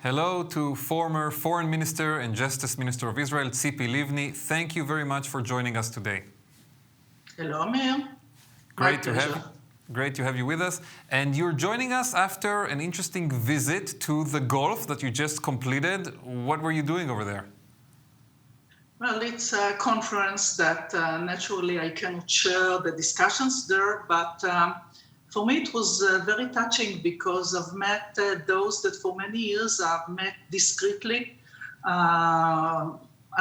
Hello to former Foreign Minister and Justice Minister of Israel, Tzipi Livni. Thank you very much for joining us today. Hello, Amir. Great to have you with us. And you're joining us after an interesting visit to the Gulf that you just completed. What were you doing over there? Well, it's a conference that naturally I cannot share the discussions there, but for me it was very touching because I've met those that for many years I've met discreetly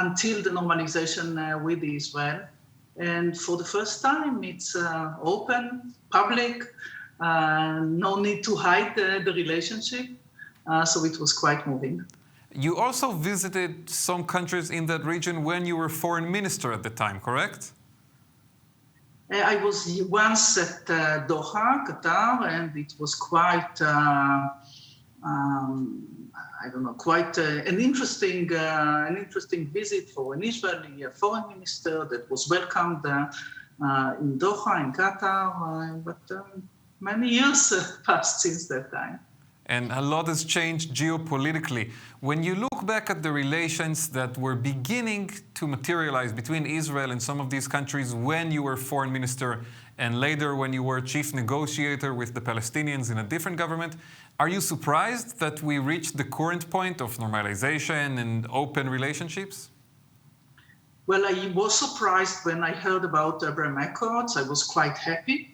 until the normalization with Israel. And for the first time, it's open, public, no need to hide the relationship. So it was quite moving. You also visited some countries in that region when you were foreign minister at the time, correct? I was once at Doha, Qatar, and it was quite, quite an interesting visit for an Israeli foreign minister that was welcomed in Doha, in Qatar, but many years passed since that time. And a lot has changed geopolitically. When you look back at the relations that were beginning to materialize between Israel and some of these countries when you were foreign minister and later when you were chief negotiator with the Palestinians in a different government, are you surprised that we reached the current point of normalization and open relationships? Well, I was surprised when I heard about the Abraham Accords. I was quite happy.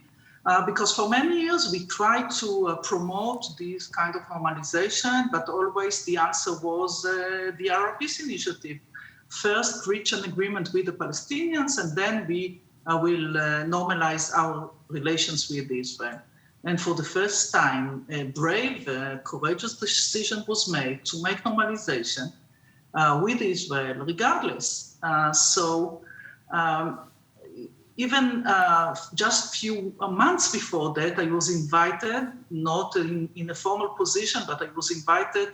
Because for many years we tried to promote this kind of normalization, but always the answer was the Arab Peace Initiative. First, reach an agreement with the Palestinians, and then we will normalize our relations with Israel. And for the first time, a brave, courageous decision was made to make normalization with Israel regardless. Even just a few months before that, I was invited, not in a formal position, but I was invited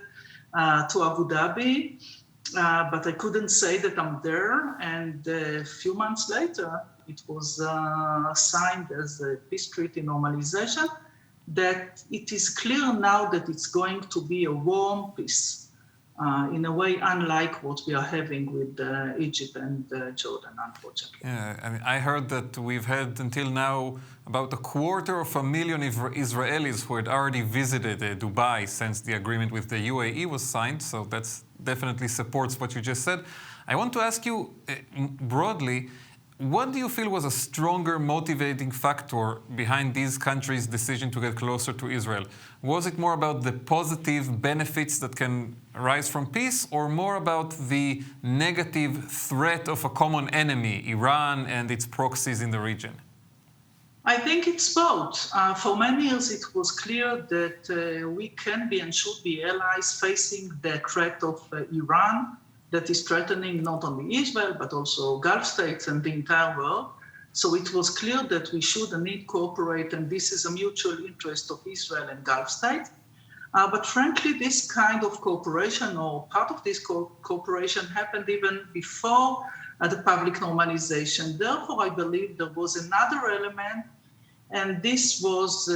to Abu Dhabi, but I couldn't say that I'm there. And a few months later, it was signed as a peace treaty normalization, that it is clear now that it's going to be a warm peace. In a way unlike what we are having with Egypt and Jordan, unfortunately. Yeah, I mean, I heard that we've had until now about 250,000 Israelis who had already visited Dubai since the agreement with the UAE was signed, so that definitely supports what you just said. I want to ask you broadly, what do you feel was a stronger motivating factor behind these countries' decision to get closer to Israel? Was it more about the positive benefits that can arise from peace, or more about the negative threat of a common enemy, Iran and its proxies in the region? I think it's both. For many years it was clear that we can be and should be allies facing the threat of Iran, that is threatening not only Israel, but also Gulf states and the entire world. So it was clear that we should and need cooperate, and this is a mutual interest of Israel and Gulf states. But frankly, this kind of cooperation, or part of this cooperation, happened even before the public normalization. Therefore, I believe there was another element, and this was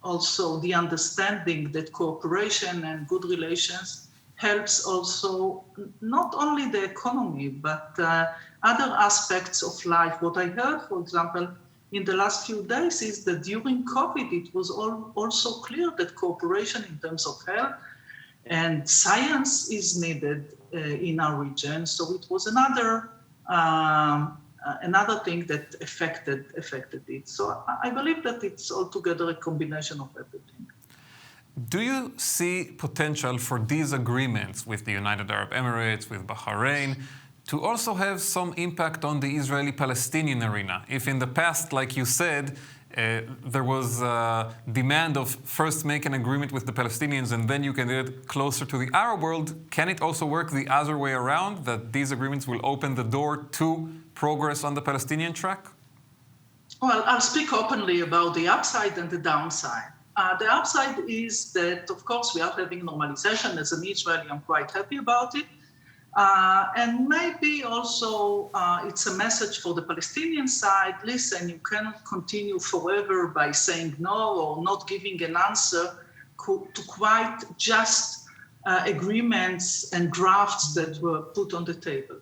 also the understanding that cooperation and good relations helps also not only the economy, but other aspects of life. What I heard, for example, in the last few days is that during COVID, it was also clear that cooperation in terms of health and science is needed in our region. So it was another thing that affected it. So I believe that it's altogether a combination of everything. Do you see potential for these agreements with the United Arab Emirates, with Bahrain, to also have some impact on the Israeli-Palestinian arena? If in the past, like you said, there was a demand of first make an agreement with the Palestinians and then you can get closer to the Arab world, can it also work the other way around, that these agreements will open the door to progress on the Palestinian track? Well, I'll speak openly about the upside and the downside. The upside is that, of course, we are having normalization. As an Israeli, I'm quite happy about it. And maybe also it's a message for the Palestinian side. Listen, you cannot continue forever by saying no or not giving an answer to quite just agreements and drafts that were put on the table.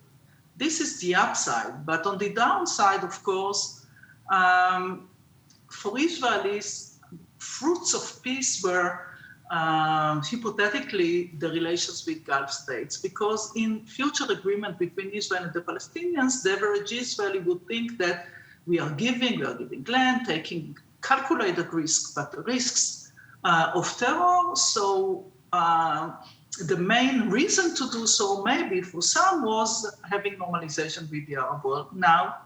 This is the upside, but on the downside, of course, for Israelis, fruits of peace were hypothetically the relations with Gulf states, because in future agreement between Israel and the Palestinians, the average Israeli would think that we are giving land, taking calculated risks, but the risks of terror. So the main reason to do so, maybe for some, was having normalization with the Arab world. Now,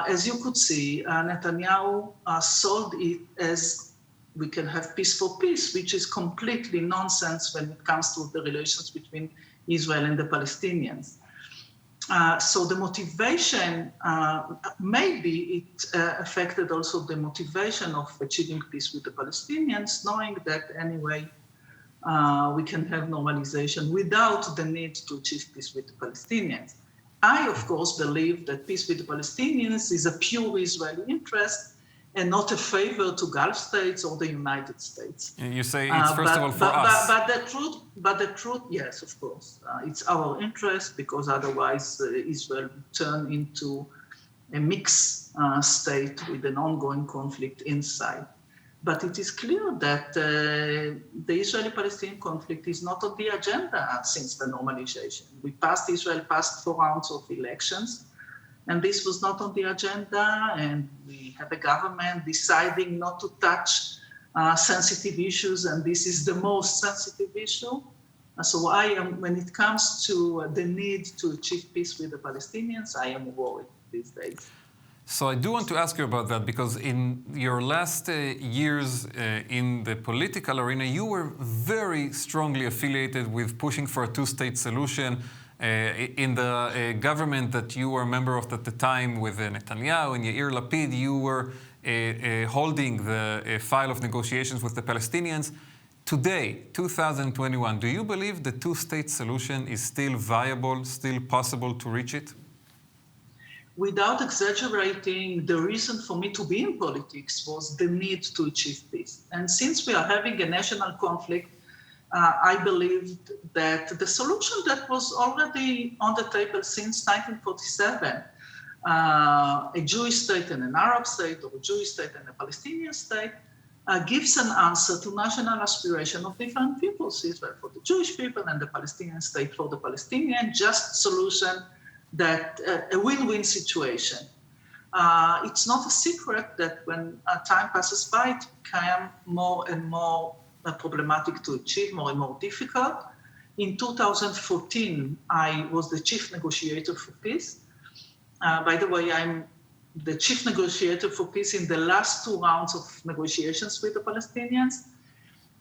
as you could see, Netanyahu sold it as we can have peace for peace, which is completely nonsense when it comes to the relations between Israel and the Palestinians. So the motivation, maybe it affected also the motivation of achieving peace with the Palestinians, knowing that anyway we can have normalization without the need to achieve peace with the Palestinians. I, of course, believe that peace with the Palestinians is a pure Israeli interest and not a favor to Gulf states or the United States. You say it's first of all for us. But the truth, yes, of course, it's our interest, because otherwise Israel would turn into a mixed state with an ongoing conflict inside. But it is clear that the Israeli-Palestinian conflict is not on the agenda since the normalization. Israel passed 4 rounds of elections, and this was not on the agenda, and we have a government deciding not to touch sensitive issues, and this is the most sensitive issue. So when it comes to the need to achieve peace with the Palestinians, I am worried these days. So I do want to ask you about that, because in your last years in the political arena, you were very strongly affiliated with pushing for a two-state solution. In the government that you were a member of at the time with Netanyahu and Yair Lapid, you were holding the file of negotiations with the Palestinians. Today, 2021, do you believe the two-state solution is still viable, still possible to reach it? Without exaggerating, the reason for me to be in politics was the need to achieve peace. And since we are having a national conflict, I believed that the solution that was already on the table since 1947, a Jewish state and an Arab state, or a Jewish state and a Palestinian state, gives an answer to national aspiration of different peoples, Israel for the Jewish people and the Palestinian state for the Palestinian, just solution, that a win-win situation. It's not a secret that when time passes by, it becomes more and more problematic to achieve, more and more difficult. In 2014, I was the chief negotiator for peace. By the way, I'm the chief negotiator for peace in the last 2 rounds of negotiations with the Palestinians.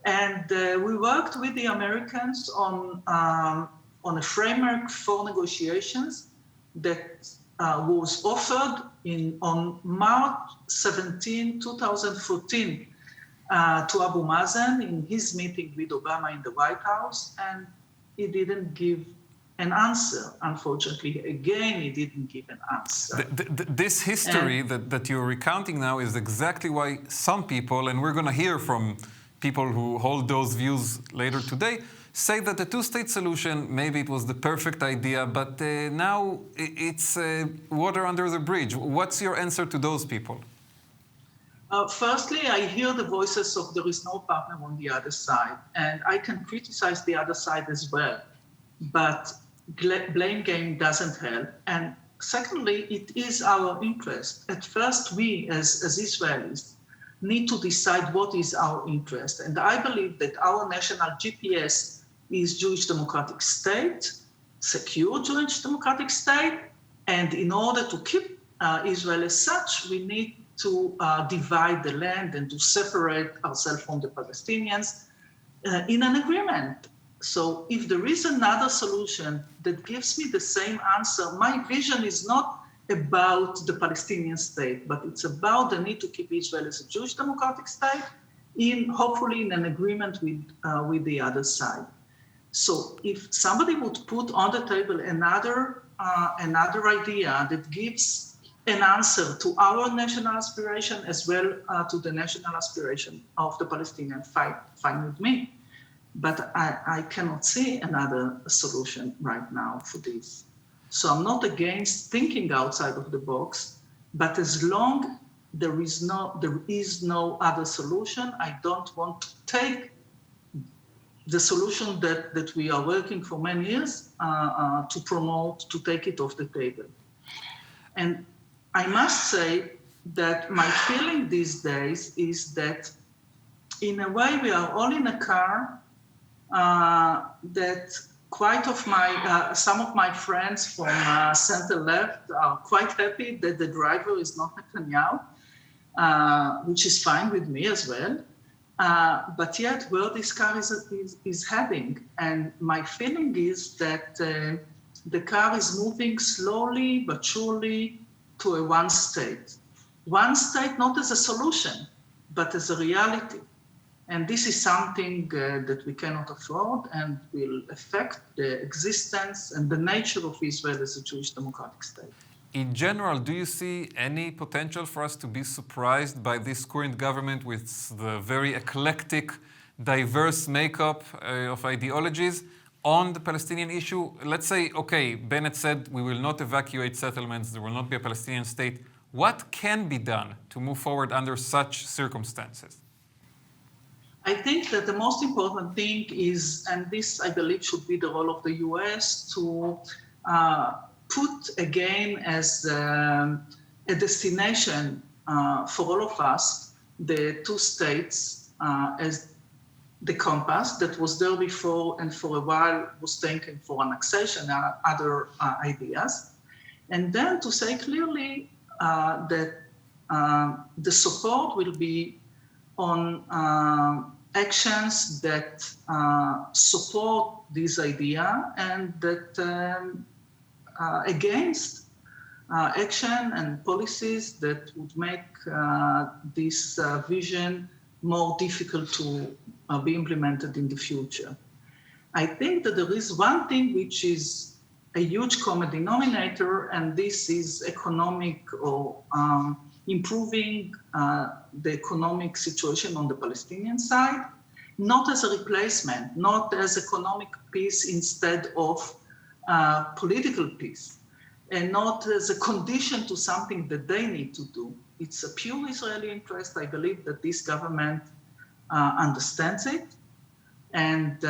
And we worked with the Americans on a framework for negotiations that was offered on March 17, 2014 to Abu Mazen in his meeting with Obama in the White House, and he didn't give an answer, unfortunately. Again, he didn't give an answer. This history that you're recounting now is exactly why some people, and we're going to hear from people who hold those views later today, say that the two-state solution, maybe it was the perfect idea, but now it's water under the bridge. What's your answer to those people? Firstly, I hear the voices of there is no partner on the other side, and I can criticize the other side as well, but blame game doesn't help. And secondly, it is our interest. At first, we as Israelis need to decide what is our interest. And I believe that our national GPS is Jewish democratic state, secure Jewish democratic state. And in order to keep Israel as such, we need to divide the land and to separate ourselves from the Palestinians in an agreement. So if there is another solution that gives me the same answer, my vision is not about the Palestinian state, but it's about the need to keep Israel as a Jewish democratic state, hopefully in an agreement with the other side. So if somebody would put on the table another idea that gives an answer to our national aspiration as well to the national aspiration of the Palestinian, fine with me. But I cannot see another solution right now for this. So I'm not against thinking outside of the box, but as long there is no other solution, I don't want to take the solution that we are working for many years to promote, to take it off the table. And I must say that my feeling these days is that in a way we are all in a car that some of my friends from center left are quite happy that the driver is not Netanyahu, which is fine with me as well. But yet where this car is heading. And my feeling is that the car is moving slowly but surely to a one state. One state not as a solution, but as a reality. And this is something that we cannot afford and will affect the existence and the nature of Israel as a Jewish democratic state. In general, do you see any potential for us to be surprised by this current government with the very eclectic, diverse makeup of ideologies on the Palestinian issue? Let's say, okay, Bennett said we will not evacuate settlements, there will not be a Palestinian state. What can be done to move forward under such circumstances? I think that the most important thing is, and this I believe should be the role of the US, to put again as a destination for all of us, the two states as the compass that was there before and for a while was taken for annexation and other ideas. And then to say clearly that the support will be on actions that support this idea and that against action and policies that would make this vision more difficult to be implemented in the future. I think that there is one thing which is a huge common denominator, and this is economic or improving the economic situation on the Palestinian side, not as a replacement, not as economic peace instead of political peace, and not as a condition to something that they need to do. It's a pure Israeli interest. I believe that this government understands it, and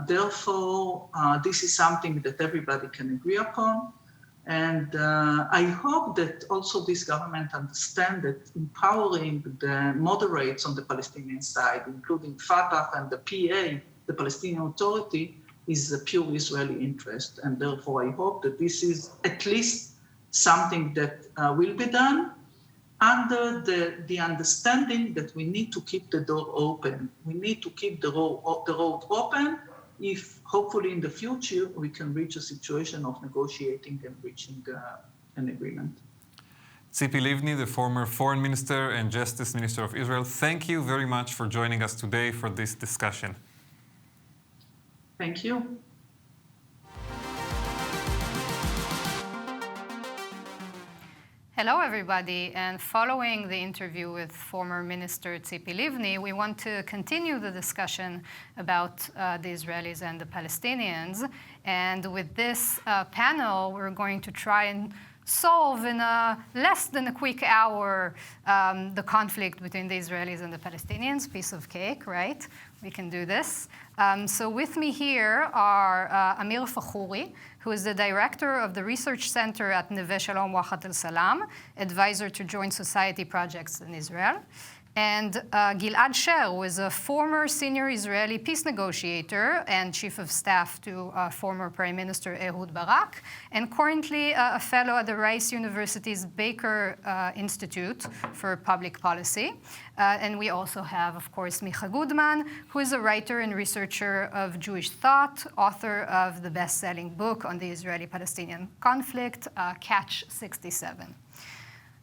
therefore this is something that everybody can agree upon. And I hope that also this government understands that empowering the moderates on the Palestinian side, including Fatah and the PA, the Palestinian Authority, is a pure Israeli interest. And therefore I hope that this is at least something that will be done under the understanding that we need to keep the door open. We need to keep the road open if hopefully in the future we can reach a situation of negotiating and reaching an agreement. Tzipi Livni, the former Foreign Minister and Justice Minister of Israel, thank you very much for joining us today for this discussion. Thank you. Hello, everybody. And following the interview with former Minister Tzipi Livni, we want to continue the discussion about the Israelis and the Palestinians. And with this panel, we're going to try and solve in less than a quick hour the conflict between the Israelis and the Palestinians. Piece of cake, right? We can do this. So with me here are Ameer Fakhoury, who is the director of the research center at Neve Shalom, Wahat, al-Salam, advisor to Joint Society projects in Israel, and Gilad Sher, who is a former senior Israeli peace negotiator and chief of staff to former Prime Minister Ehud Barak, and currently a fellow at the Rice University's Baker Institute for Public Policy. And we also have, of course, Micha Goodman, who is a writer and researcher of Jewish thought, author of the best-selling book on the Israeli-Palestinian conflict, Catch 67.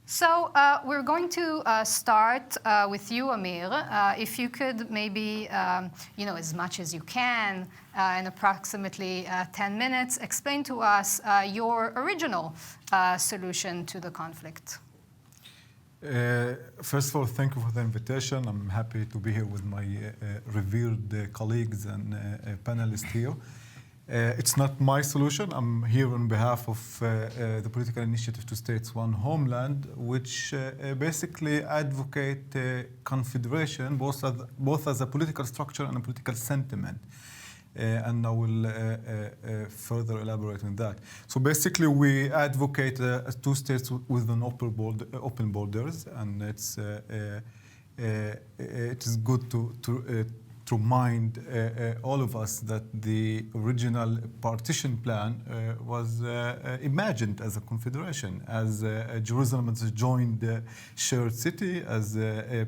So we're going to start with you, Amir. If you could maybe, as much as you can, in approximately 10 minutes, explain to us your original solution to the conflict. First of all, thank you for the invitation. I'm happy to be here with my revered colleagues and panelists here. It's not my solution. I'm here on behalf of the Political Initiative Two States, One Homeland, which basically advocate confederation, both as a political structure and a political sentiment. And I will further elaborate on that. So basically, we advocate two states with an open borders, and it is good to remind all of us that the original partition plan was imagined as a confederation, as Jerusalem was a joined shared city, as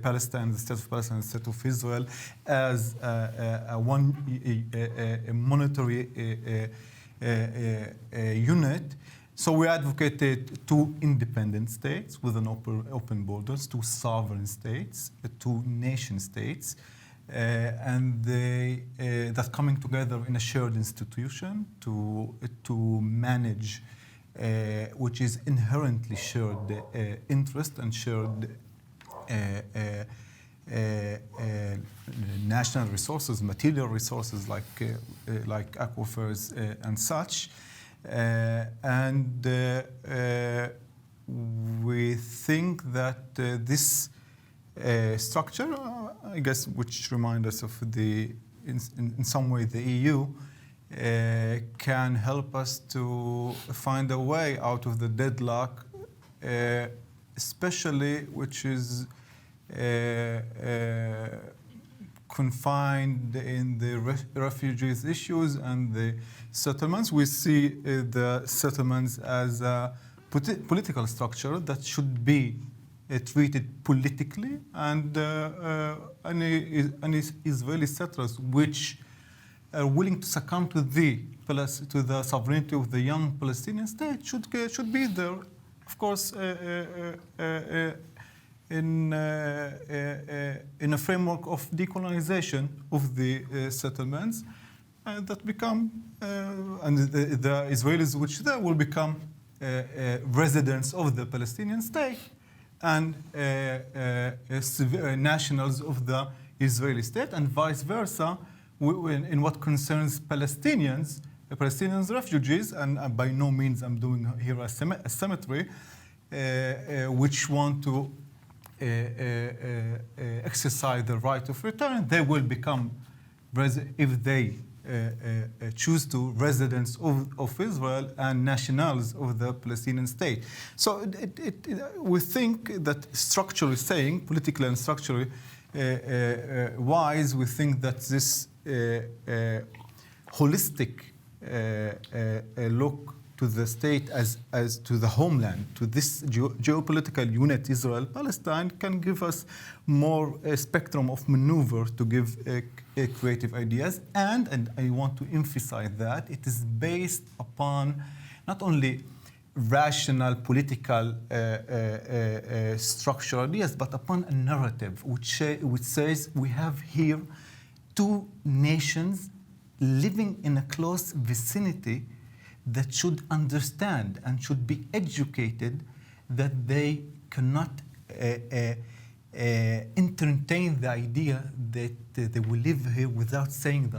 Palestine, the state of Palestine, the state of Israel, as a monetary unit. So we advocated two independent states with an open borders, two sovereign states, two nation states. And that coming together in a shared institution to manage, which is inherently shared interest and shared national resources, material resources like aquifers and such, and we think that this structure, I guess, which reminds us of in some way the EU, can help us to find a way out of the deadlock, especially which is confined in the refugees issues and the settlements. We see the settlements as a political structure that should be treated politically, and Israeli settlers which are willing to succumb to the sovereignty of the young Palestinian state should be there, of course, in a framework of decolonization of the settlements that become, and the Israelis which there will become residents of the Palestinian state and nationals of the Israeli state, and vice versa in what concerns Palestinians refugees, and by no means I'm doing here a symmetry, which want to exercise the right of return. They will become, if they choose to, residents of Israel and nationals of the Palestinian state. So we think that structurally saying, politically and structurally wise, we think that this holistic look to the state as to the homeland, to this geopolitical unit, Israel-Palestine, can give us more spectrum of maneuver to give creative ideas. And I want to emphasize that it is based upon not only rational political structural ideas, but upon a narrative which says we have here two nations living in a close vicinity that should understand and should be educated that they cannot entertain the idea that they will live here without seeing the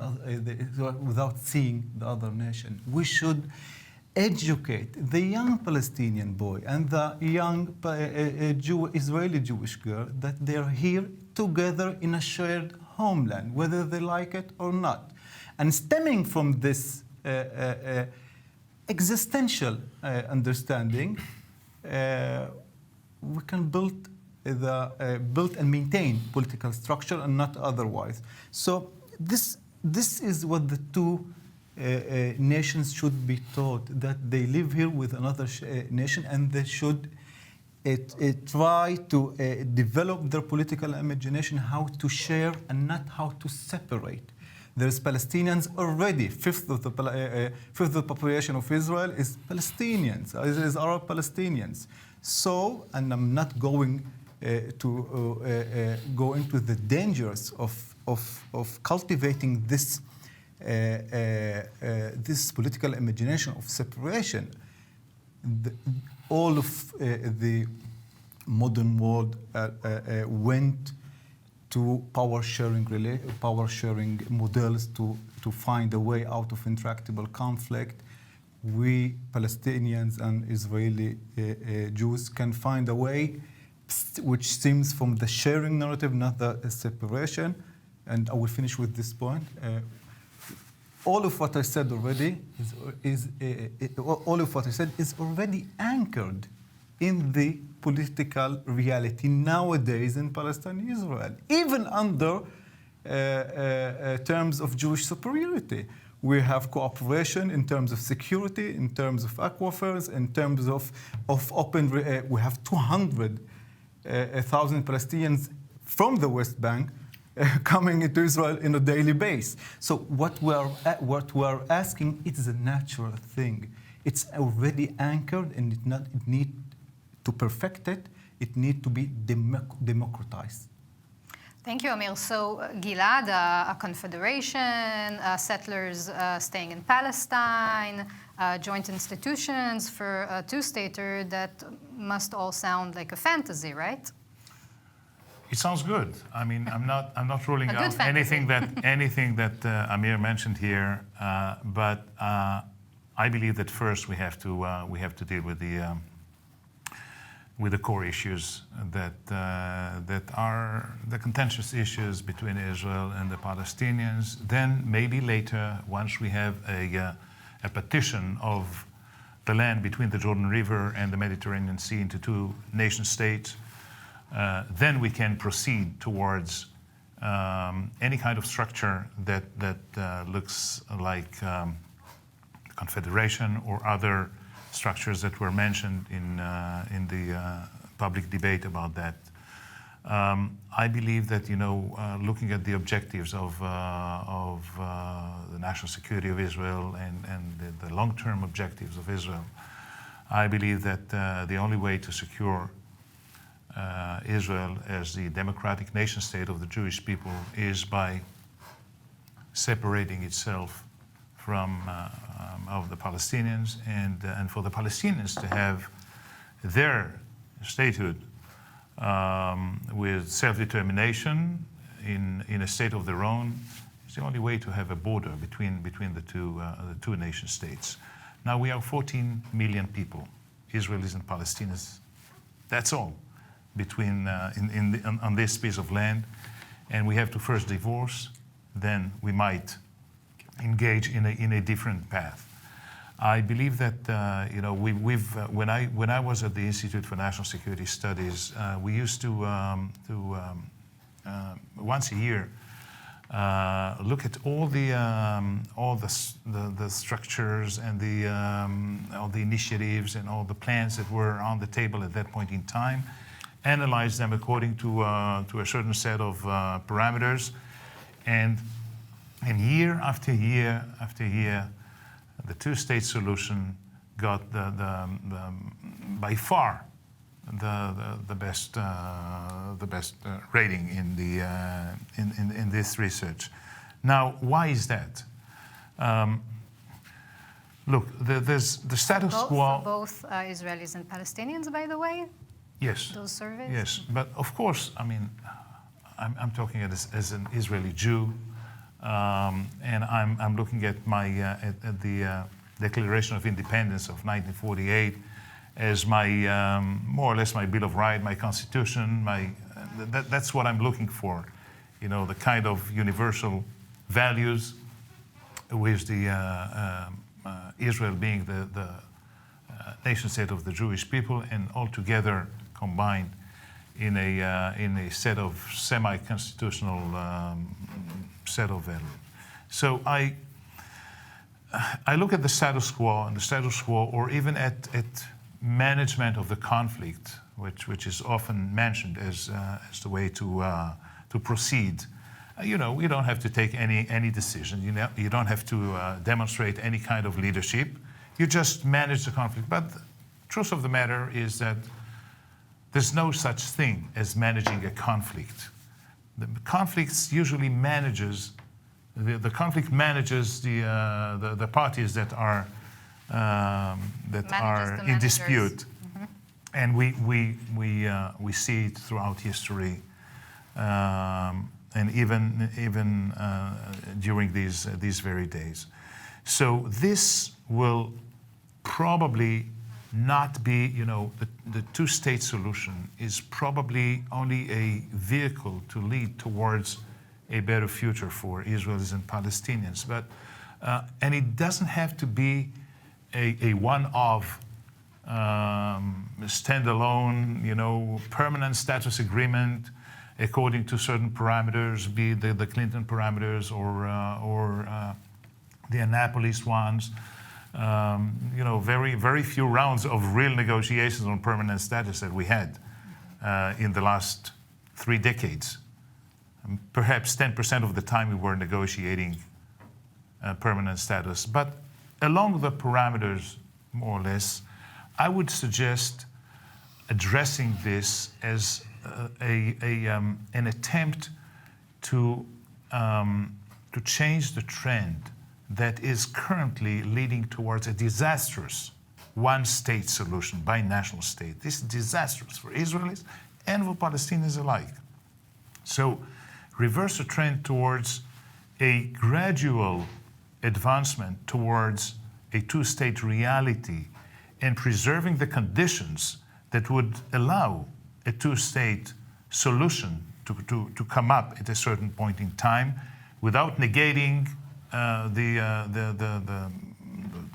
other nation. We should educate the young Palestinian boy and the young Israeli Jewish girl that they're here together in a shared homeland, whether they like it or not. And stemming from this existential understanding, we can build and maintain political structure and not otherwise. So this is what the two nations should be taught, that they live here with another nation, and they should try to develop their political imagination, how to share and not how to separate. There's Palestinians already. Fifth of the population of Israel is Palestinians, is Arab Palestinians. So, and I'm not going to go into the dangers of cultivating this political imagination of separation. All of the modern world went to power sharing models to find a way out of intractable conflict. We Palestinians and Israeli Jews can find a way which stems from the sharing narrative, not the separation. And I will finish with this point. All of what I said already is already anchored in the political reality nowadays in Palestine and Israel, even under terms of Jewish superiority. We have cooperation in terms of security, in terms of aquifers, in terms of open. We have 200,000 Palestinians from the West Bank coming into Israel on a daily basis. So what we are asking, it is a natural thing. It's already anchored, and it need to perfect it. It need to be democratized. Thank you, Amir. So, Gilad, a confederation, settlers staying in Palestine, joint institutions for a two-stater, that must all sound like a fantasy, right? It sounds good. I mean, I'm not ruling out fantasy. anything that Amir mentioned here, but I believe that first we have to deal with the core issues that are the contentious issues between Israel and the Palestinians. Then maybe later, once we have a partition of the land between the Jordan River and the Mediterranean Sea into two nation states, then we can proceed towards any kind of structure that looks like confederation or other structures that were mentioned in the public debate about that. I believe that, looking at the objectives of the national security of Israel and the long-term objectives of Israel, I believe that the only way to secure Israel as the democratic nation state of the Jewish people is by separating itself from of the Palestinians, and for the Palestinians to have their statehood with self-determination in a state of their own. It's the only way to have a border between the two nation states. Now we are 14 million people, Israelis and Palestinians. That's all between on this piece of land, and we have to first divorce. Then we might engage in a different path. I believe that when I was at the Institute for National Security Studies, we used to once a year look at all the structures and all the initiatives and all the plans that were on the table at that point in time, analyze them according to a certain set of parameters, and year after year after year, the two-state solution got by far the best rating in this research. Now, why is that? Look, there's the status quo. Both Israelis and Palestinians, by the way. Yes. Those surveys. Yes, but of course, I mean, I'm talking as an Israeli Jew. And I'm looking at at the Declaration of Independence of 1948 as my more or less my Bill of Rights, my Constitution, that's what I'm looking for, the kind of universal values, with the Israel being the nation state of the Jewish people, and all together combined in a set of semi-constitutional set of values. So I look at the status quo, or even at management of the conflict, which is often mentioned as the way to proceed. You don't have to take any decision. You don't have to demonstrate any kind of leadership. You just manage the conflict. But the truth of the matter is that there's no such thing as managing a conflict. The conflicts usually manages the conflict manages the parties that are in dispute, And we see it throughout history, and even during these very days. So this will probably not be, the two-state solution is probably only a vehicle to lead towards a better future for Israelis and Palestinians. But and it doesn't have to be a one-off, standalone, permanent status agreement according to certain parameters, be it the Clinton parameters or the Annapolis ones. Very few rounds of real negotiations on permanent status that we had in the last 3 decades. Perhaps 10% of the time we were negotiating permanent status. But along the parameters, more or less, I would suggest addressing this as an attempt to change the trend that is currently leading towards a disastrous one-state solution, binational state. This is disastrous for Israelis and for Palestinians alike. So reverse the trend towards a gradual advancement towards a two-state reality and preserving the conditions that would allow a two-state solution to come up at a certain point in time without negating the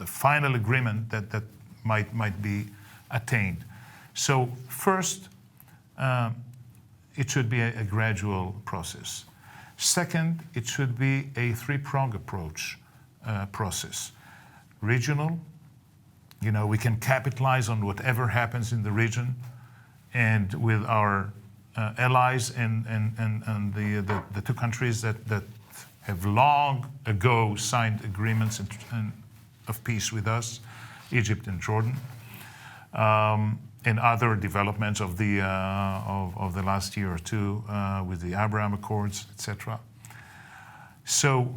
final agreement that might be attained. So first, it should be a gradual process. Second, it should be a three-pronged approach process. Regional, we can capitalize on whatever happens in the region, and with our allies and the two countries that have long ago signed agreements of peace with us, Egypt and Jordan, and other developments of the last year or two with the Abraham Accords, etc. So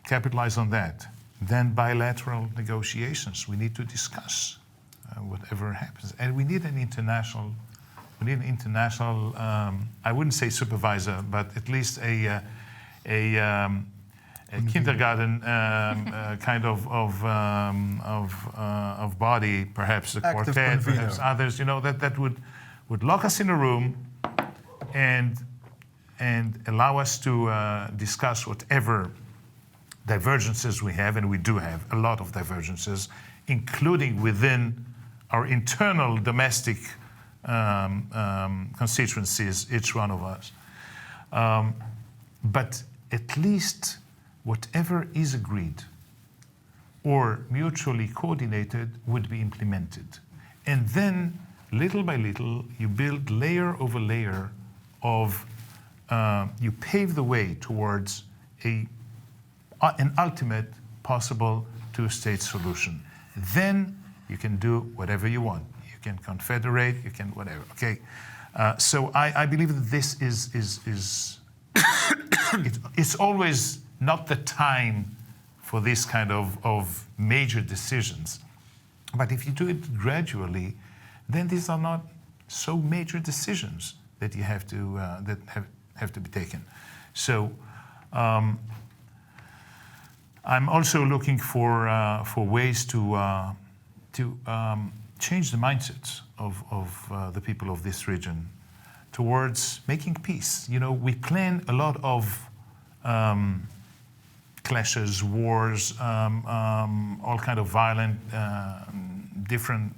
capitalize on that. Then bilateral negotiations. We need to discuss whatever happens, and we need an international. I wouldn't say supervisor, but at least a kindergarten kind of body, perhaps a Active quartet, convener. perhaps others, that would lock us in a room and allow us to discuss whatever divergences we have, and we do have a lot of divergences, including within our internal domestic constituencies, each one of us. But at least whatever is agreed or mutually coordinated would be implemented. And then, little by little, you build layer over layer of, you pave the way towards an ultimate possible two-state solution. Then you can do whatever you want. You can confederate, you can whatever, okay? So I believe that this is it's always not the time for this kind of major decisions. But if you do it gradually, then these are not so major decisions that you have to that have to be taken. So I'm also looking for ways to change the mindsets of the people of this region towards making peace. We plan a lot of clashes, wars, all kind of violent, different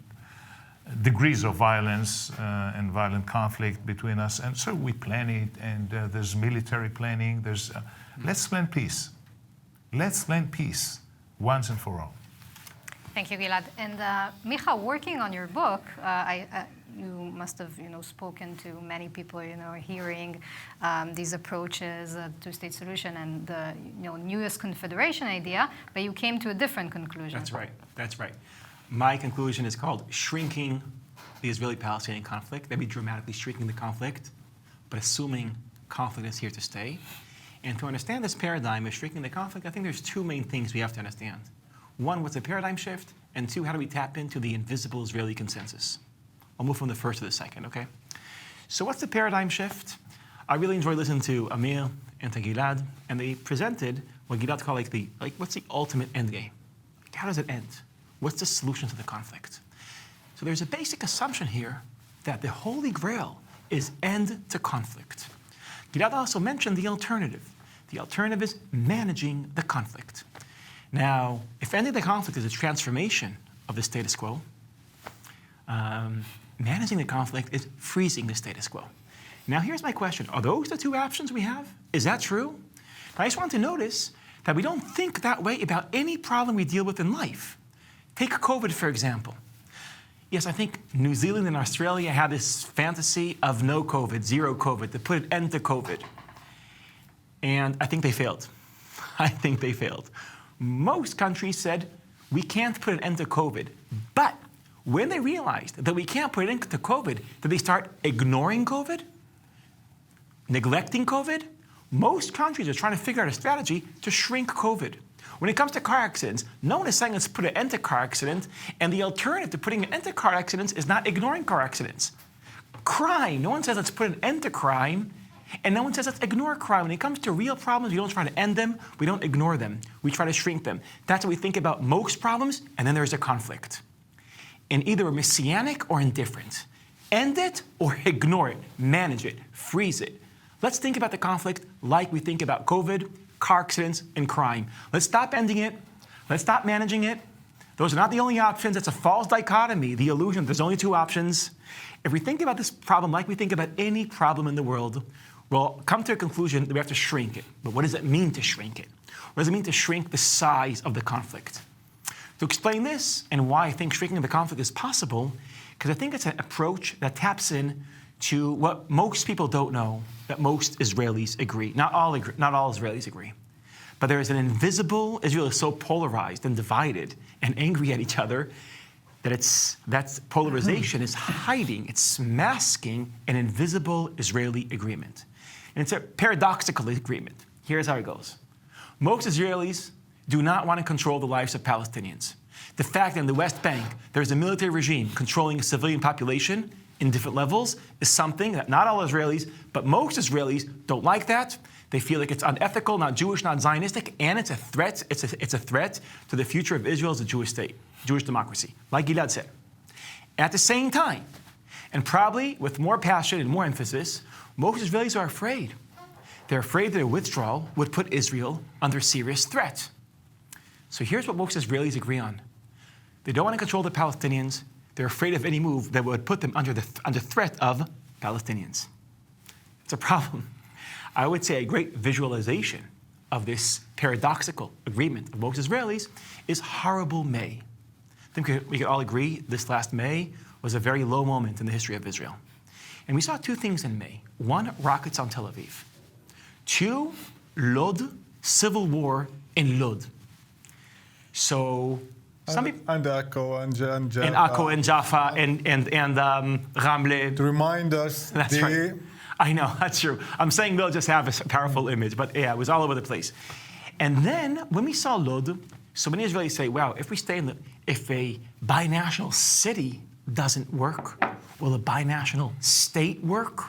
degrees of violence and violent conflict between us. And so we plan it, and there's military planning. There's let's plan peace. Let's plan peace once and for all. Thank you, Gilad. And Micha, working on your book, you must have, spoken to many people, hearing these approaches, two-state solution, and the, newest confederation idea. But you came to a different conclusion. That's right. That's right. My conclusion is called shrinking the Israeli-Palestinian conflict. Maybe dramatically shrinking the conflict, but assuming conflict is here to stay. And to understand this paradigm of shrinking the conflict, I think there's two main things we have to understand. One, what's a paradigm shift? And two, how do we tap into the invisible Israeli consensus? I'll move from the first to the second, okay? So what's the paradigm shift? I really enjoyed listening to Amir and to Gilad, and they presented what Gilad called what's the ultimate end game? Like, how does it end? What's the solution to the conflict? So there's a basic assumption here that the Holy Grail is end to conflict. Gilad also mentioned the alternative. The alternative is managing the conflict. Now, if ending the conflict is a transformation of the status quo, managing the conflict is freezing the status quo. Now, here's my question. Are those the two options we have? Is that true? I just want to notice that we don't think that way about any problem we deal with in life. Take COVID, for example. Yes, I think New Zealand and Australia had this fantasy of no COVID, zero COVID, to put an end to COVID. And I think they failed. I think they failed. Most countries said, we can't put an end to COVID. But when they realized that we can't put an end to COVID, did they start ignoring COVID? Neglecting COVID? Most countries are trying to figure out a strategy to shrink COVID. When it comes to car accidents, no one is saying let's put an end to car accident, and the alternative to putting an end to car accidents is not ignoring car accidents. Crime, no one says let's put an end to crime, and no one says let's ignore crime. When it comes to real problems, we don't try to end them, we don't ignore them, we try to shrink them. That's what we think about most problems, and then there's a conflict. And either we're messianic or indifferent. End it or ignore it, manage it, freeze it. Let's think about the conflict like we think about COVID, car accidents, and crime. Let's stop ending it. Let's stop managing it. Those are not the only options. It's a false dichotomy, the illusion there's only two options. If we think about this problem like we think about any problem in the world, we'll come to a conclusion that we have to shrink it. But what does it mean to shrink it? What does it mean to shrink the size of the conflict? To explain this and why I think shrinking the conflict is possible, because I think it's an approach that taps in to what most people don't know, that most Israelis agree. Not all Israelis agree. But there is an invisible, Israel is so polarized and divided and angry at each other that polarization is hiding, it's masking an invisible Israeli agreement. And it's a paradoxical agreement. Here's how it goes. Most Israelis do not want to control the lives of Palestinians. The fact that in the West Bank there's a military regime controlling a civilian population in different levels is something that not all Israelis, but most Israelis don't like that. They feel like it's unethical, not Jewish, not Zionistic, and it's a threat. It's a threat to the future of Israel as a Jewish state, Jewish democracy, like Gilad said. At the same time, and probably with more passion and more emphasis, most Israelis are afraid. They're afraid that a withdrawal would put Israel under serious threat. So here's what most Israelis agree on. They don't want to control the Palestinians. They're afraid of any move that would put them under threat of Palestinians. It's a problem. I would say a great visualization of this paradoxical agreement of most Israelis is horrible May. I think we could all agree this last May was a very low moment in the history of Israel. And we saw two things in May. One, rockets on Tel Aviv. Two, Lod, civil war in Lod. So some people, and Akko and Jaffa. And Akko and Jaffa and Ramle. To remind us, That's right. I know, that's true. I'm saying they'll just have a powerful image, but yeah, it was all over the place. And then when we saw Lod, so many Israelis say, wow, if a binational city doesn't work, will a binational state work?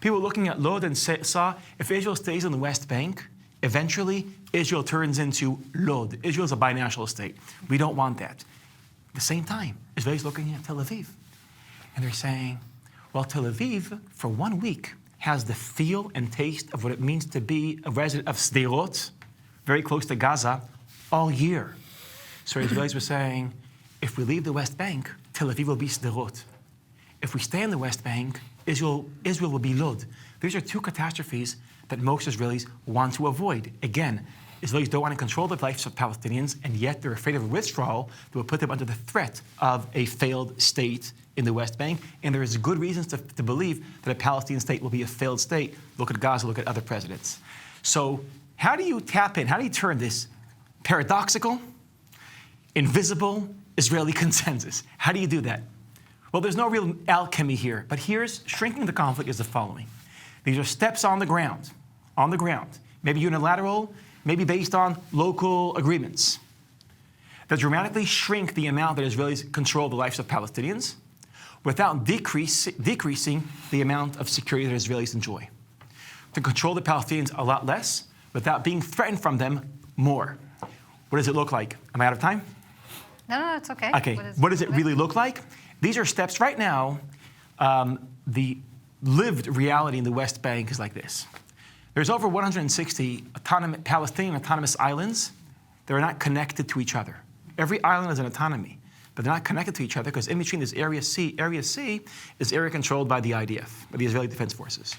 People looking at Lod and saw, if Israel stays in the West Bank, eventually Israel turns into Lod. Israel's a binational state. We don't want that. At the same time, Israelis looking at Tel Aviv, and they're saying, well, Tel Aviv, for 1 week, has the feel and taste of what it means to be a resident of Sderot, very close to Gaza, all year. So Israelis were saying, if we leave the West Bank, Tel Aviv will be Sderot. If we stay in the West Bank, Israel will be Lod. These are two catastrophes that most Israelis want to avoid. Again, Israelis don't want to control the lives of Palestinians, and yet they're afraid of a withdrawal that will put them under the threat of a failed state in the West Bank. And there is good reasons to believe that a Palestinian state will be a failed state. Look at Gaza, look at other presidents. So how do you tap in, how do you turn this paradoxical, invisible Israeli consensus? How do you do that? Well, there's no real alchemy here, but here's shrinking the conflict is the following. These are steps on the ground, maybe unilateral, maybe based on local agreements that dramatically shrink the amount that Israelis control the lives of Palestinians, without decreasing the amount of security that Israelis enjoy. To control the Palestinians a lot less, without being threatened from them more. What does it look like? Am I out of time? No, it's okay. Okay, what does it really look like? These are steps right now. The lived reality in the West Bank is like this. There's over 160 Palestinian autonomous islands that are not connected to each other. Every island is an autonomy, but they're not connected to each other because in between is Area C. Area C is area controlled by the IDF, by the Israeli Defense Forces.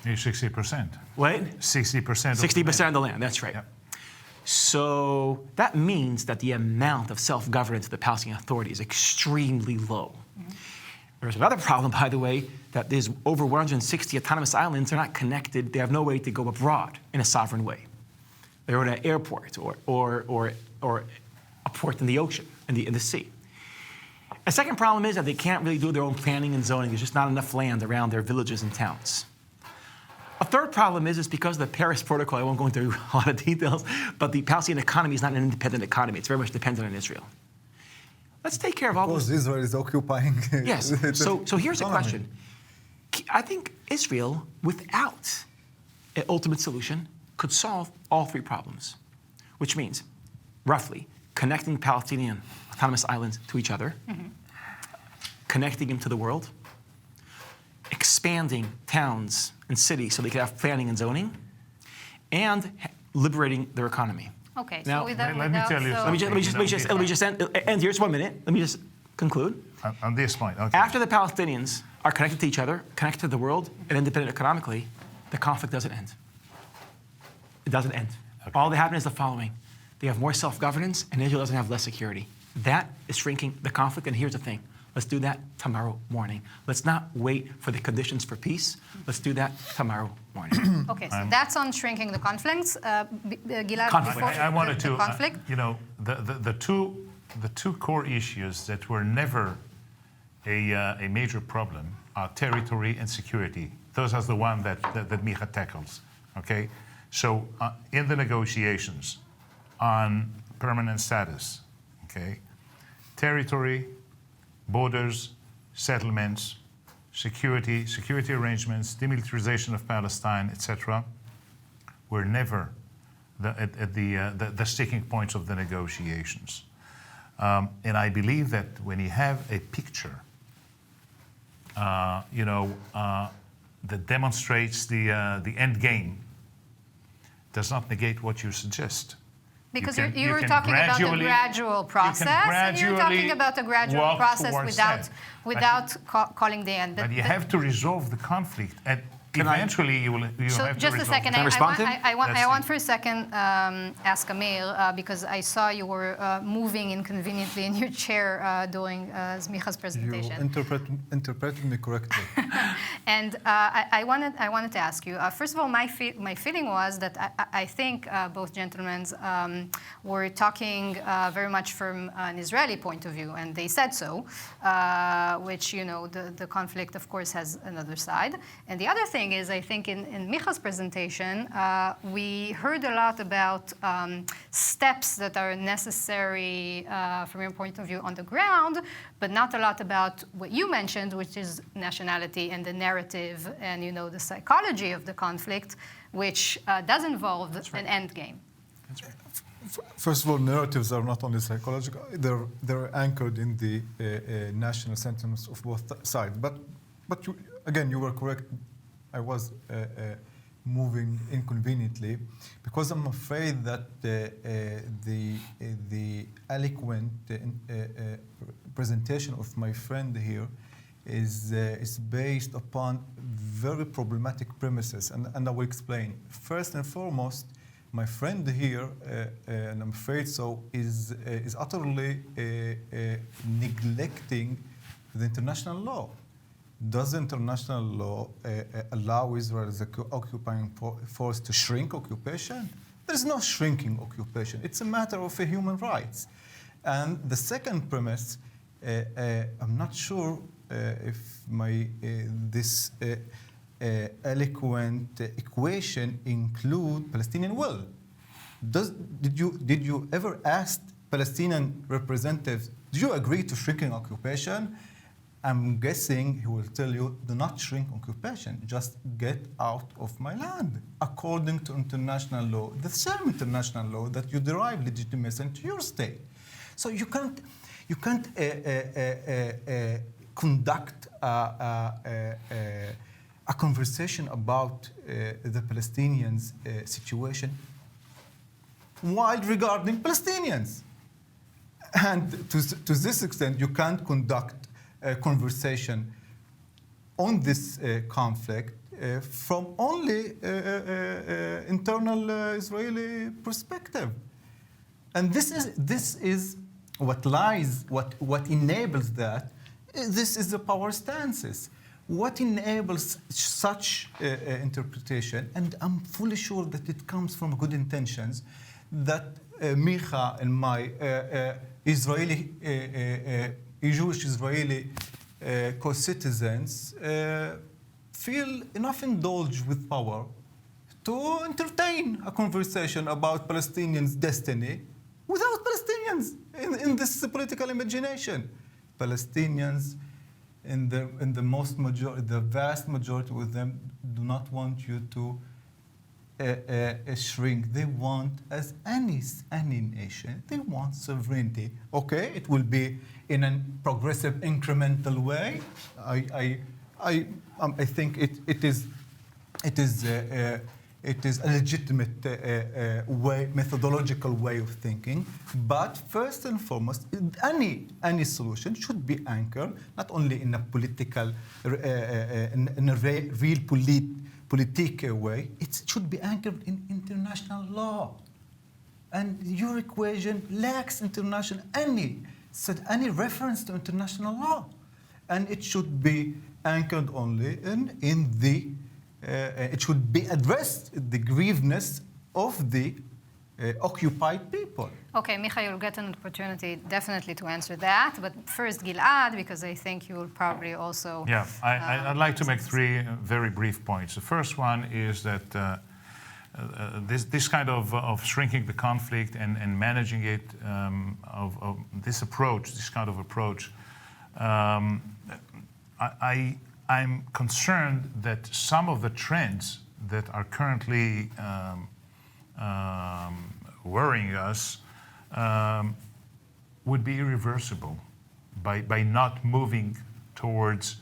60%. What? 60%. 60% of the land, that's right. Yep. So that means that the amount of self-governance of the Palestinian Authority is extremely low. Mm-hmm. There's another problem, by the way, that there's over 160 autonomous islands. They're not connected. They have no way to go abroad in a sovereign way. They're in an airport or a port in the ocean, in the sea. A second problem is that they can't really do their own planning and zoning. There's just not enough land around their villages and towns. A third problem is because of the Paris Protocol, I won't go into a lot of details, but the Palestinian economy is not an independent economy. It's very much dependent on Israel. Let's take care of all those. Because Israel is occupying. Yes. So here's a question. I think Israel, without an ultimate solution, could solve all three problems, which means, roughly, connecting Palestinian autonomous islands to each other, connecting them to the world, expanding towns and cities so they can have planning and zoning, and liberating their economy. Okay, Now, so without, let me tell you so- something. Let me just end here just 1 minute. Let me just conclude. On this point, okay. After the Palestinians are connected to each other, connected to the world, and independent economically, the conflict doesn't end. It doesn't end. Okay. All that happens is the following. They have more self-governance, and Israel doesn't have less security. That is shrinking the conflict, and here's the thing. Let's do that tomorrow morning. Let's not wait for the conditions for peace. Let's do that tomorrow morning. Okay, so that's on shrinking the conflicts. Gilad, Conflict. before I wanted the to, conflict. the two core issues that were never a major problem are territory and security. Those are the one that Micha tackles, okay? So in the negotiations on permanent status, okay, territory, borders, settlements, security arrangements, demilitarization of Palestine, etc., were never the sticking points of the negotiations. And I believe that when you have a picture, that demonstrates the end game, does not negate what you suggest. Because You can- you were can talking about a gradually- gradual process, and you're talking gradually about a gradual walk process towards without that. calling the end. But you have to resolve the conflict, and eventually you So have to just a resolve second, it. Can I respond to him? I Let's want see. for a second ask Amir because I saw you were moving inconveniently in your chair during Zmicha's You presentation. interpreted me correctly. And I wanted to ask you. First of all, my feeling was that I think both gentlemen were talking very much from an Israeli point of view, and they said so. Which the conflict, of course, has another side. And the other thing is, I think in Micha's presentation, we heard a lot about steps that are necessary from your point of view on the ground, but not a lot about what you mentioned, which is nationality and the narrative and the psychology of the conflict, which does involve an end game. That's right. First of all, narratives are not only psychological; they're anchored in the national sentiments of both sides. But you were correct. I was moving inconveniently because I'm afraid that the eloquent presentation of my friend here is based upon very problematic premises, and I will explain. First and foremost, my friend here, and I'm afraid so, is utterly neglecting the international law. Does international law allow Israel as an occupying force to shrink occupation? There is no shrinking occupation. It's a matter of human rights. And the second premise, I'm not sure if this eloquent equation include Palestinian will. Did you ever ask Palestinian representatives, do you agree to shrinking occupation? I'm guessing he will tell you, do not shrink occupation, just get out of my land, according to international law, the same international law that you derive legitimacy into your state. So you can't conduct a conversation about the Palestinians' situation while regarding Palestinians. And to this extent, you can't conduct a conversation on this conflict from only internal Israeli perspective. And this is what enables that. This is the power stances. What enables such interpretation, and I'm fully sure that it comes from good intentions, that Micha and my Jewish Israeli co-citizens feel enough indulged with power to entertain a conversation about Palestinians' destiny without Palestinians in this political imagination. Palestinians, the vast majority of them, do not want you to shrink. They want, as any nation, they want sovereignty. Okay, it will be in a progressive, incremental way. I think it is a legitimate methodological way of thinking. But first and foremost, any solution should be anchored not only in a political, in a real politique way. It should be anchored in international law. And your equation lacks any reference to international law, and it should be anchored only in the. It should be addressed the grievousness of the occupied people. Okay, Micha, you'll get an opportunity definitely to answer that. But first, Gilad, because I think you will probably also... Yeah, I'd like to make three very brief points. The first one is that this kind of shrinking the conflict and managing it, this kind of approach, I'm concerned that some of the trends that are currently worrying us would be irreversible by not moving towards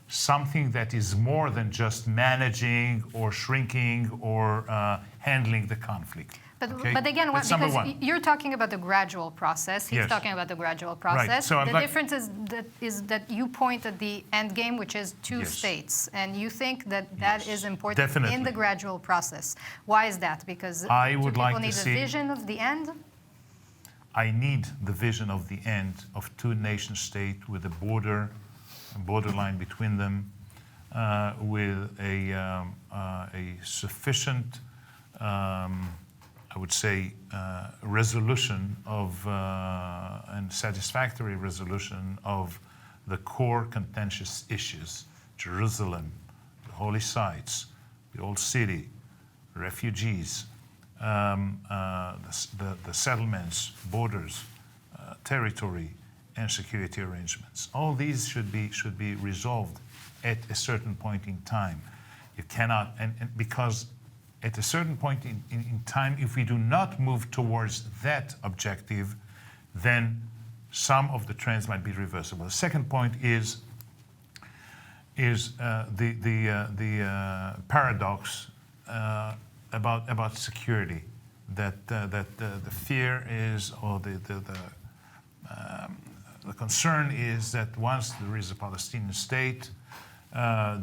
something that is more than just managing or shrinking or handling the conflict. But again, because you're talking about the gradual process, he's talking about the gradual process. Right. So the difference is that you point at the end game, which is two states, and you think that is important in the gradual process. Why is that? Because people need a vision of the end? I need the vision of the end of two nation states with a borderline between them, with a sufficient I would say, resolution of and satisfactory resolution of the core contentious issues: Jerusalem, the holy sites, the old city, refugees, the settlements, borders, territory, and security arrangements. All these should be resolved at a certain point in time. You cannot, and because at a certain point in time, if we do not move towards that objective, then some of the trends might be reversible. The second point is the paradox about security, that the fear is, or the concern is that once there is a Palestinian state,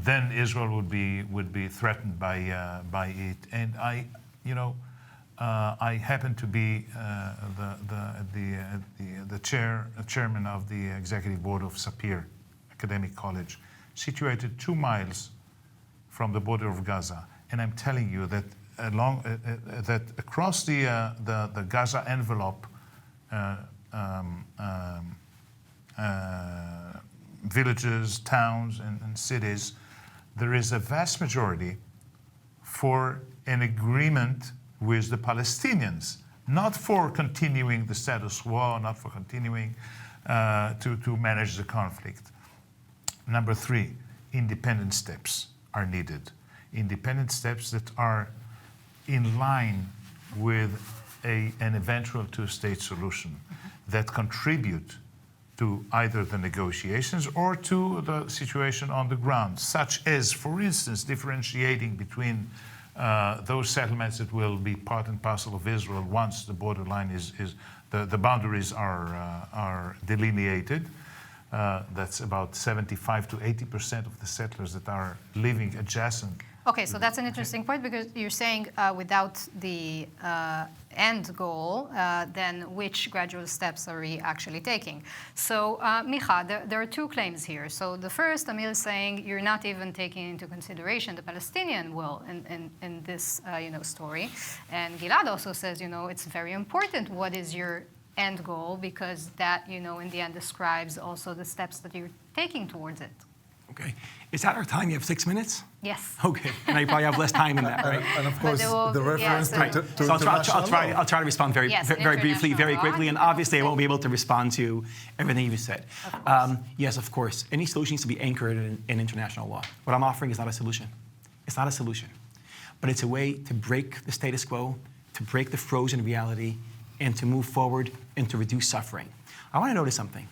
then Israel would be threatened by it. And I happen to be the chairman of the executive board of Sapir Academic College, situated 2 miles from the border of Gaza. And I'm telling you that that across the Gaza envelope, villages, towns, and cities, there is a vast majority for an agreement with the Palestinians, not for continuing the status quo, not for continuing to manage the conflict. Number three, independent steps are needed. Independent steps that are in line with an eventual two-state solution that contribute to either the negotiations or to the situation on the ground, such as, for instance, differentiating between those settlements that will be part and parcel of Israel once the borderline the boundaries are delineated. That's about 75 to 80% of the settlers that are living adjacent. Okay, so that's an interesting point, because you're saying without the end goal, then which gradual steps are we actually taking? So, Micha, there are two claims here. So the first, Amir is saying you're not even taking into consideration the Palestinian will in this story. And Gilad also says, it's very important what is your end goal, because that, in the end describes also the steps that you're taking towards it. Okay. Is that our time? You have 6 minutes? Yes. Okay. And I probably have less time in that, right? And of course, the reference to So international law. I'll try to respond very briefly, very quickly, and obviously I won't be able to respond to everything you said. Yes, of course. Any solution needs to be anchored in international law. What I'm offering is not a solution. It's not a solution. But it's a way to break the status quo, to break the frozen reality, and to move forward and to reduce suffering. I want to notice something.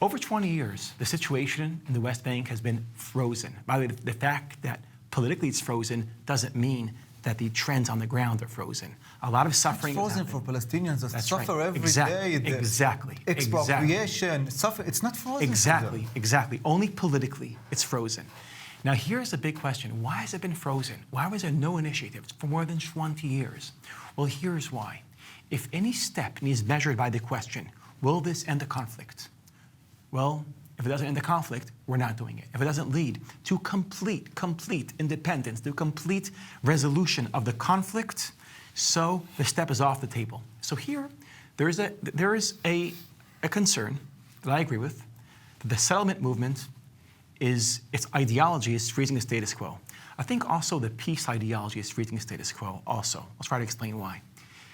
Over 20 years, the situation in the West Bank has been frozen. By the way, the fact that politically it's frozen doesn't mean that the trends on the ground are frozen. A lot of suffering It's frozen for Palestinians that suffer every day. Exactly. Expropriation, suffer. It's not frozen. Exactly. Only politically it's frozen. Now here's the big question. Why has it been frozen? Why was there no initiative for more than 20 years? Well, here's why. If any step needs measured by the question, will this end the conflict? Well, if it doesn't end the conflict, we're not doing it. If it doesn't lead to complete independence, to complete resolution of the conflict, so the step is off the table. So here, there is a concern that I agree with, that the settlement movement its ideology is freezing the status quo. I think also the peace ideology is freezing the status quo also. I'll try to explain why.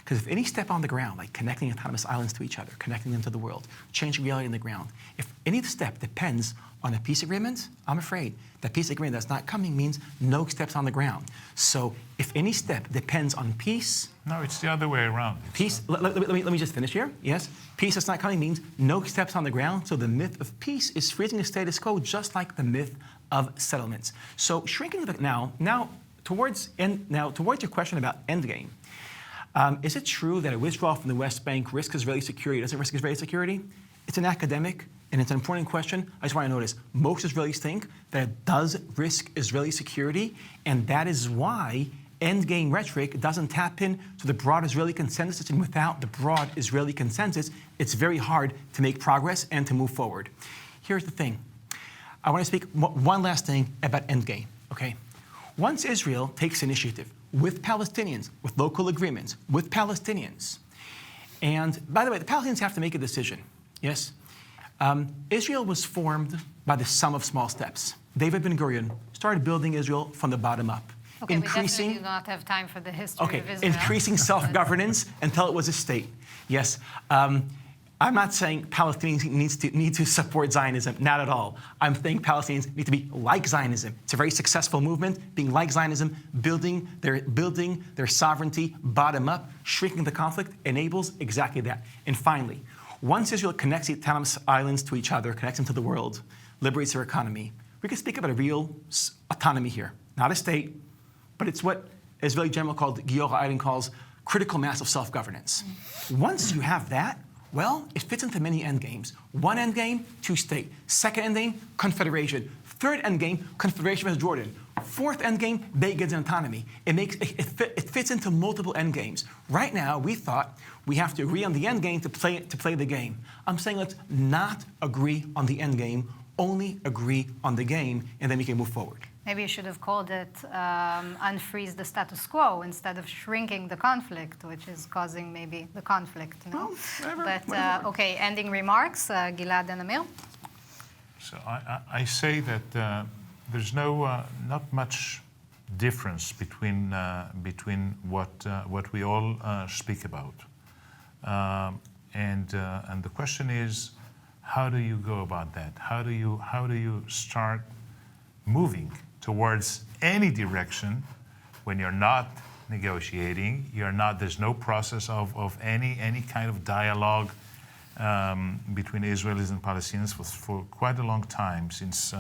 Because if any step on the ground, like connecting autonomous islands to each other, connecting them to the world, changing reality on the ground, if any step depends on a peace agreement, I'm afraid that peace agreement that's not coming means no steps on the ground. So if any step depends on peace... No, it's the other way around. Peace, let me just finish here, yes? Peace that's not coming means no steps on the ground, so the myth of peace is freezing the status quo, just like the myth of settlements. So shrinking the... Now, towards your question about endgame, is it true that a withdrawal from the West Bank risks Israeli security? Doesn't risk Israeli security? It's an academic and it's an important question. I just want to notice, most Israelis think that it does risk Israeli security, and that is why endgame rhetoric doesn't tap into the broad Israeli consensus, and without the broad Israeli consensus, it's very hard to make progress and to move forward. Here's the thing. I want to speak one last thing about endgame, okay? Once Israel takes initiative with Palestinians, with local agreements, with Palestinians, and by the way, the Palestinians have to make a decision, yes? Israel was formed by the sum of small steps. David Ben-Gurion started building Israel from the bottom up. Okay, we definitely do not have time for the history of Israel. Increasing self-governance until it was a state. Yes. I'm not saying Palestinians need to support Zionism, not at all. I'm saying Palestinians need to be like Zionism. It's a very successful movement, being like Zionism, building their sovereignty bottom up, shrinking the conflict enables exactly that. And finally, once Israel connects the autonomous islands to each other, connects them to the world, liberates their economy, we can speak about a real autonomy here. Not a state, but it's what Israeli general Giora Eiden calls critical mass of self-governance. Once you have that, well, it fits into many endgames. One endgame, two-state. Second endgame, confederation. Third endgame, confederation with Jordan. Fourth endgame, Begid's autonomy. It fits into multiple endgames. Right now, we thought we have to agree on the endgame to play the game. I'm saying let's not agree on the endgame, only agree on the game, and then we can move forward. Maybe you should have called it unfreeze the status quo instead of shrinking the conflict, which is causing maybe the conflict, you know? Whatever. Okay, ending remarks, Gilad and Amir? So I say that there's not much difference between what we all speak about, and the question is, how do you go about that? How do you start moving towards any direction when you're not negotiating, there's no process of any kind of dialogue between Israelis and Palestinians for quite a long time, since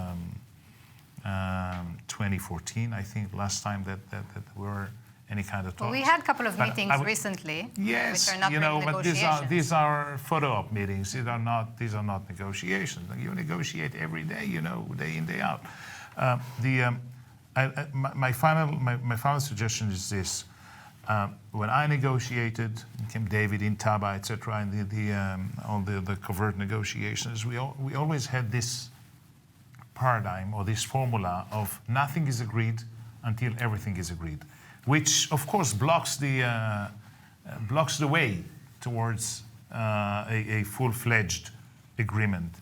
2014, I think, last time that we were any kind of talks. Well, we had a couple of meetings recently, yes, which are not really but negotiations. these are photo-op meetings. These are not negotiations. You negotiate every day, day in, day out. My final suggestion is this: when I negotiated in Camp David, in Taba, etc., and all the covert negotiations, we always had this paradigm or this formula of nothing is agreed until everything is agreed, which of course blocks the way towards a full-fledged agreement.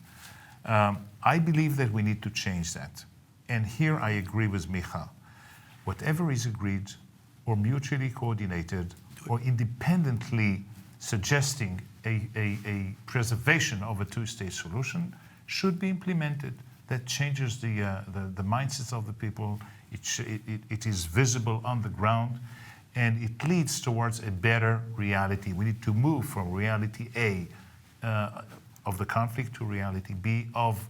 I believe that we need to change that. And here I agree with Micha. Whatever is agreed or mutually coordinated or independently suggesting a preservation of a two-state solution should be implemented. That changes the mindsets of the people. It is visible on the ground, and it leads towards a better reality. We need to move from reality A of the conflict to reality B of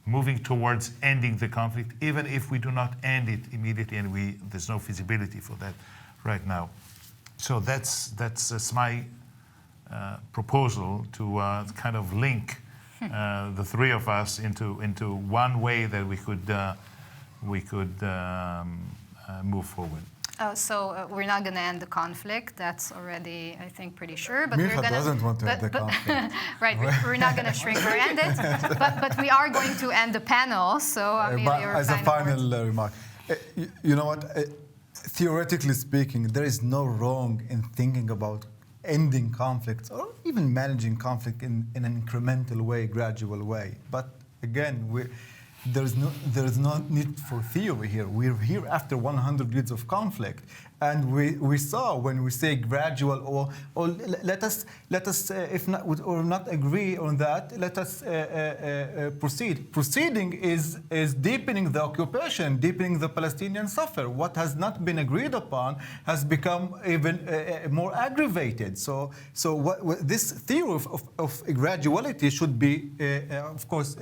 moving towards ending the conflict, even if we do not end it immediately, and there's no feasibility for that right now. So that's my proposal to kind of link the three of us into one way that we could move forward. So we're not going to end the conflict. That's already, I think, pretty sure. But Micha doesn't want to end the conflict. Right, we're not going to shrink or end it. But we are going to end the panel. So, as a final remark, you know what? Theoretically speaking, there is no wrong in thinking about ending conflicts or even managing conflict in an incremental way, gradual way. But again, there is no need for theory here. We're here after 100 years of conflict, and we saw when we say gradual or let us if not or not agree on that, let us proceed. Proceeding is deepening the occupation, deepening the Palestinian suffer. What has not been agreed upon has become even more aggravated. So this theory of graduality should be, of course,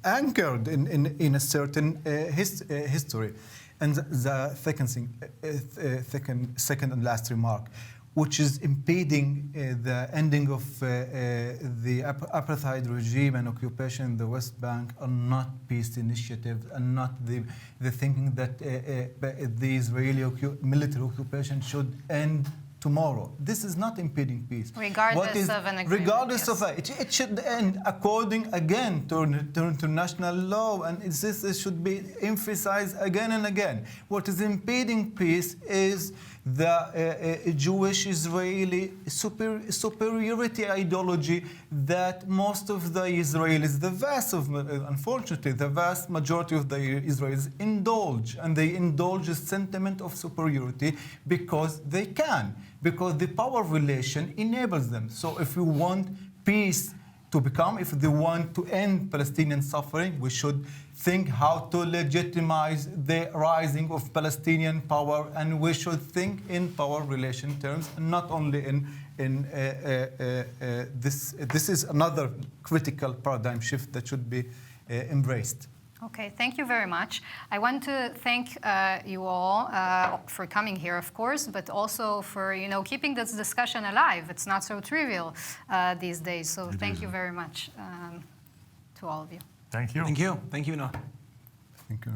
anchored in a certain history. And the second and last remark, which is impeding the ending of the apartheid regime and occupation in the West Bank, are not peace initiatives and not the thinking that the Israeli military occupation should end tomorrow. This is not impeding peace. Regardless of an agreement. Regardless of it should end according again to international law, and this should be emphasized again and again. What is impeding peace is the Jewish-Israeli superiority ideology that most of the Israelis, unfortunately, the vast majority of the Israelis indulge, and they indulge a sentiment of superiority because they can, because the power relation enables them. So if we want peace to become, if they want to end Palestinian suffering, we should think how to legitimize the rising of Palestinian power, and we should think in power relation terms, not only in this. This is another critical paradigm shift that should be embraced. Okay, thank you very much. I want to thank you all for coming here, of course, but also for keeping this discussion alive. It's not so trivial these days. So thank you very much to all of you. Thank you. Thank you. Thank you, Noah. Thank you.